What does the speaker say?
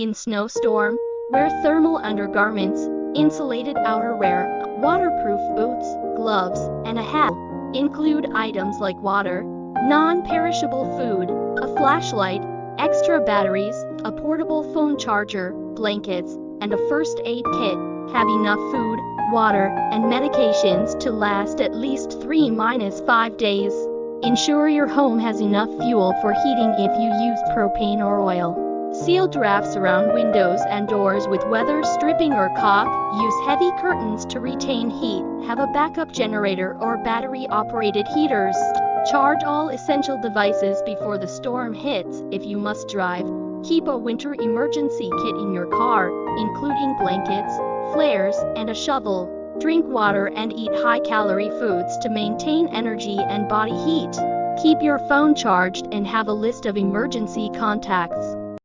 In Snowstorm, wear thermal undergarments, insulated outerwear, waterproof boots, gloves, and a hat. Include items like water, non-perishable food, a flashlight, extra batteries, a portable phone charger, blankets, and a first aid kit. Have enough food, water, and medications to last at least 3-5 days. Ensure your home has enough fuel for heating if you use propane or oil. Seal drafts around windows and doors with weather stripping or caulk. Use heavy curtains to retain heat. Have a backup generator or battery-operated heaters. Charge all essential devices before the storm hits. If you must drive, keep a winter emergency kit in your car, including blankets, flares, and a shovel. Drink water and eat high-calorie foods to maintain energy and body heat. Keep your phone charged and have a list of emergency contacts.